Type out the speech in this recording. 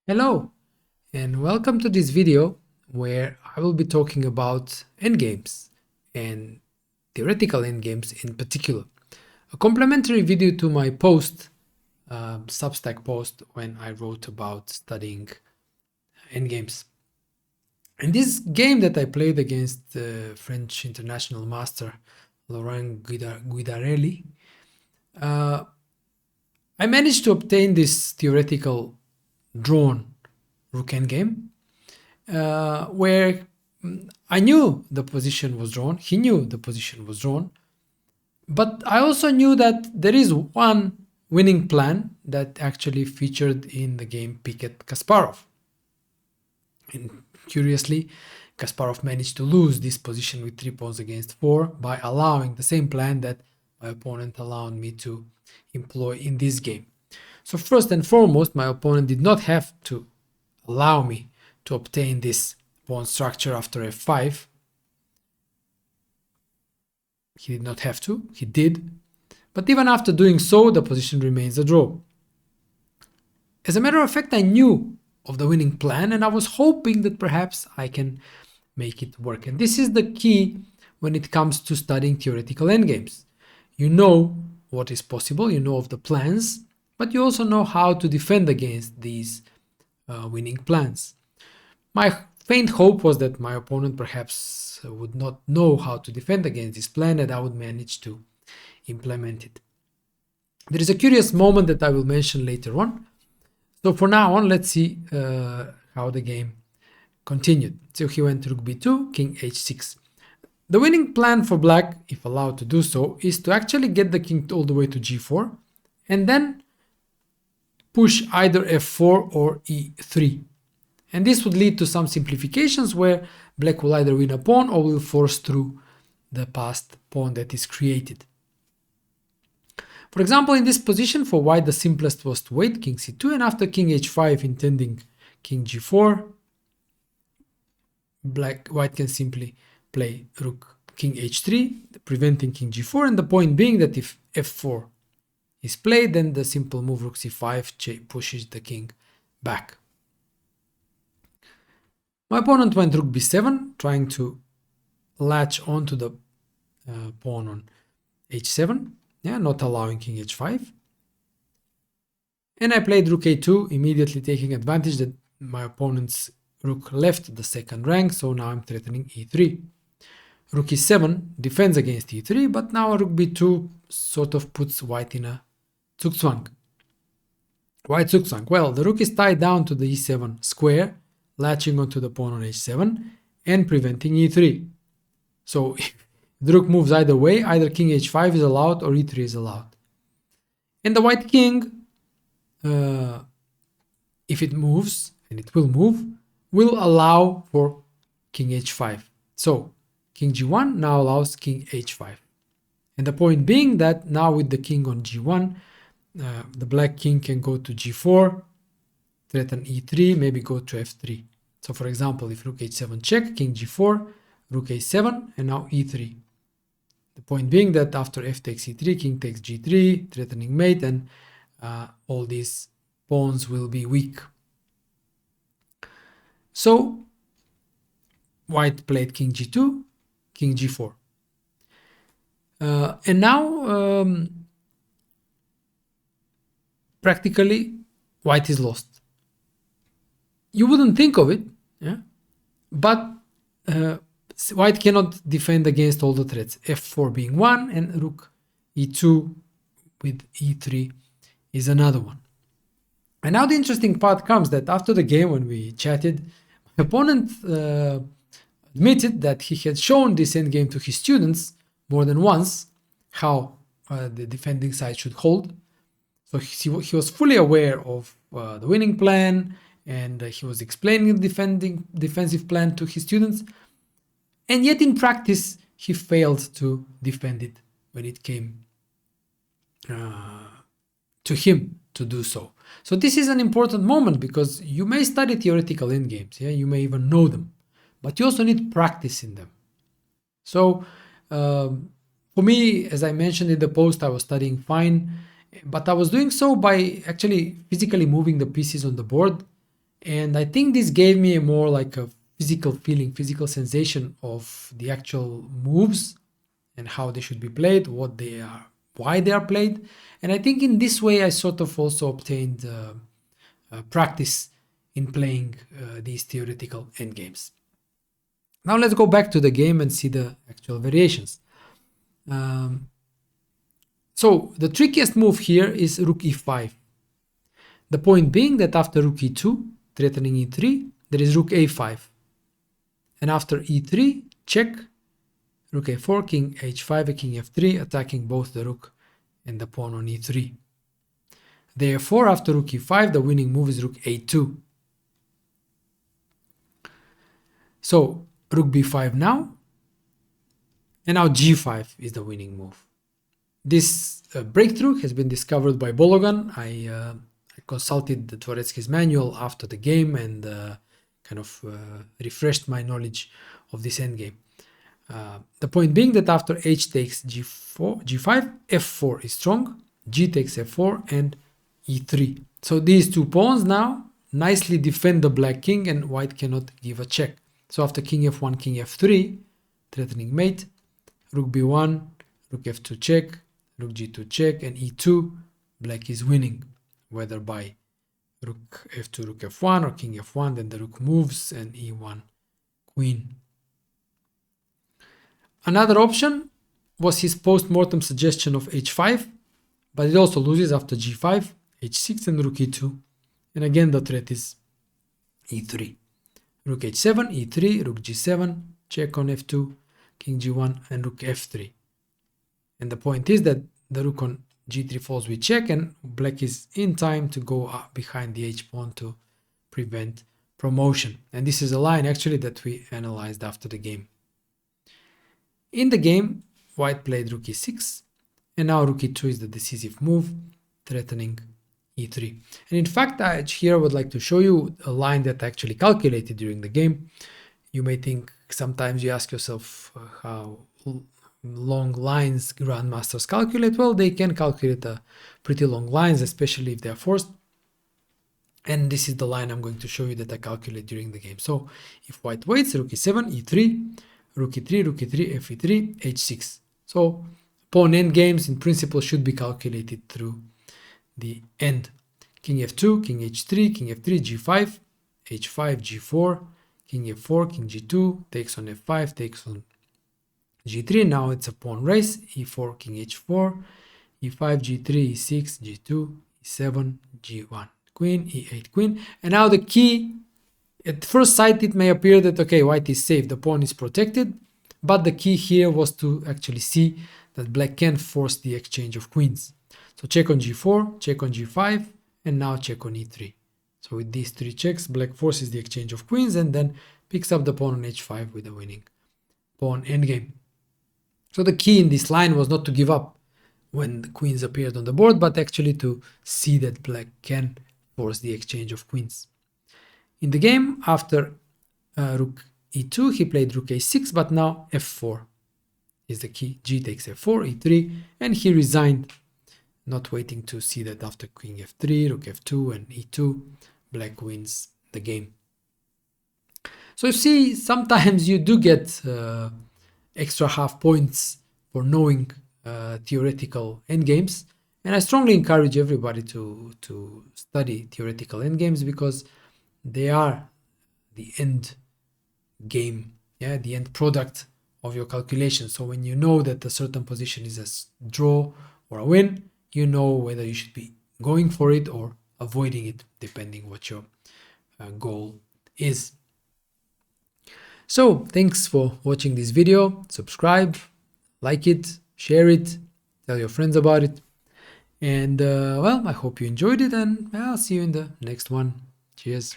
Hello, and welcome to this video where I will be talking about endgames and theoretical endgames in particular. A complementary video to my Substack post when I wrote about studying endgames. In this game that I played against the French international master Laurent Guidarelli, I managed to obtain this theoretical drawn rook endgame, where I knew the position was drawn, he knew the position was drawn, but I also knew that there is one winning plan that actually featured in the game Piquet Kasparov. And curiously, Kasparov managed to lose this position with 3 pawns against 4 by allowing the same plan that my opponent allowed me to employ in this game. So first and foremost, my opponent did not have to allow me to obtain this pawn structure after f5. He did not have to, he did. But even after doing so, the position remains a draw. As a matter of fact, I knew of the winning plan and I was hoping that perhaps I can make it work. And this is the key when it comes to studying theoretical endgames. You know what is possible, you know of the plans, but you also know how to defend against these winning plans. My faint hope was that my opponent perhaps would not know how to defend against this plan and I would manage to implement it. There is a curious moment that I will mention later on. So for now on, let's see how the game continued. So he went rook b2, king h6. The winning plan for black, if allowed to do so, is to actually get the king all the way to g4 and then push either f4 or e3. And this would lead to some simplifications where black will either win a pawn or will force through the passed pawn that is created. For example, in this position for white, the simplest was to wait king c2 and after king h5 intending king g4, white can simply play rook king h3, preventing king g4, and the point being that if f4 is played, then the simple move rook c5 pushes the king back. My opponent went rook b7, trying to latch onto the pawn on h7, not allowing king h5. And I played rook a2, immediately taking advantage that my opponent's rook left the second rank, so now I'm threatening e3. Rook e7 defends against e3, but now rook b2 sort of puts white in a zugzwang. White zugzwang. Well, the rook is tied down to the e7 square, latching onto the pawn on h7 and preventing e3. So if the rook moves either way, either king h5 is allowed or e3 is allowed. And the white king, if it moves, and it will move, will allow for king h5. So king g1 now allows king h5. And the point being that now with the king on g1, the black king can go to g4, threaten e3, maybe go to f3. So for example, if rook h7 check, king g4, rook a7, and now e3. The point being that after f takes e3, king takes g3, threatening mate, and all these pawns will be weak. So white played king g2, king g4. And now practically white is lost. You wouldn't think of it, but white cannot defend against all the threats, f4 being one and rook e2 with e3 is another one. And now the interesting part comes that after the game when we chatted, my opponent admitted that he had shown this endgame to his students more than once, how the defending side should hold. So he was fully aware of the winning plan and he was explaining the defensive plan to his students. And yet in practice, he failed to defend it when it came to him to do so. So this is an important moment because you may study theoretical endgames, you may even know them, but you also need practice in them. So for me, as I mentioned in the post, I was studying fine, but I was doing so by actually physically moving the pieces on the board And I think this gave me a more like a physical feeling, physical sensation of the actual moves and how they should be played, what they are, why they are played. And I think in this way I sort of also obtained practice in playing these theoretical endgames. Now let's go back to the game and see the actual variations. So the trickiest move here is rook e5. The point being that after rook e2, threatening e3, there is rook a5. And after e3, check, rook a4, king h5, king f3, attacking both the rook and the pawn on e3. Therefore, after rook e5, the winning move is rook a2. So, rook b5 now, and now g5 is the winning move. This breakthrough has been discovered by Bologan. I consulted Dvoretsky's manual after the game and kind of refreshed my knowledge of this endgame. The point being that after h takes g5, f4 is strong, g takes f4, and e3. So these two pawns now nicely defend the black king, and white cannot give a check. So after king f1, king f3, threatening mate, rook b1, rook f2 check, rook g2 check, and e2, black is winning, whether by rook f2, rook f1, or king f1, then the rook moves, and e1, queen. Another option was his post-mortem suggestion of h5, but it also loses after g5, h6, and rook e2. And again the threat is e3. Rook h7, e3, rook g7, check on f2, king g1, and rook f3. And the point is that the rook on g3 falls with check, and black is in time to go up behind the h-pawn to prevent promotion. And this is a line actually that we analyzed after the game. In the game, white played rook e6, and now rook e2 is the decisive move, threatening e3. And in fact, I here would like to show you a line that I actually calculated during the game. You may think, sometimes you ask yourself how long lines grandmasters calculate. Well, they can calculate pretty long lines, especially if they are forced. And this is the line I'm going to show you that I calculate during the game. So if white waits, rook e7, e3, rook e3, rook e3, f e3, h6. So pawn endgames in principle should be calculated through the end. King f2, king h3, king f3, g5, h5, g4, king f4, king g2, takes on f5, takes on g3. Now it's a pawn race, e4, king h4, e5, g3, e6, g2, e7, g1, queen, e8, queen. And now the key, at first sight it may appear that, okay, white is safe, the pawn is protected, but the key here was to actually see that black can force the exchange of queens. So check on g4, check on g5, and now check on e3. So with these three checks, black forces the exchange of queens and then picks up the pawn on h5 with a winning pawn endgame. So the key in this line was not to give up when the queens appeared on the board, but actually to see that black can force the exchange of queens. In the game, after rook e2, he played rook a6, but now f4 is the key. G takes f4, e3, and he resigned, not waiting to see that after king f3, rook f2, and e2, black wins the game. So you see, sometimes you do get extra half points for knowing theoretical endgames, and I strongly encourage everybody to study theoretical endgames because they are the end game, the end product of your calculation. So when you know that a certain position is a draw or a win, you know whether you should be going for it or avoiding it, depending what your goal is. So thanks for watching this video. Subscribe, like it, share it, tell your friends about it. And well, I hope you enjoyed it, and I'll see you in the next one. Cheers.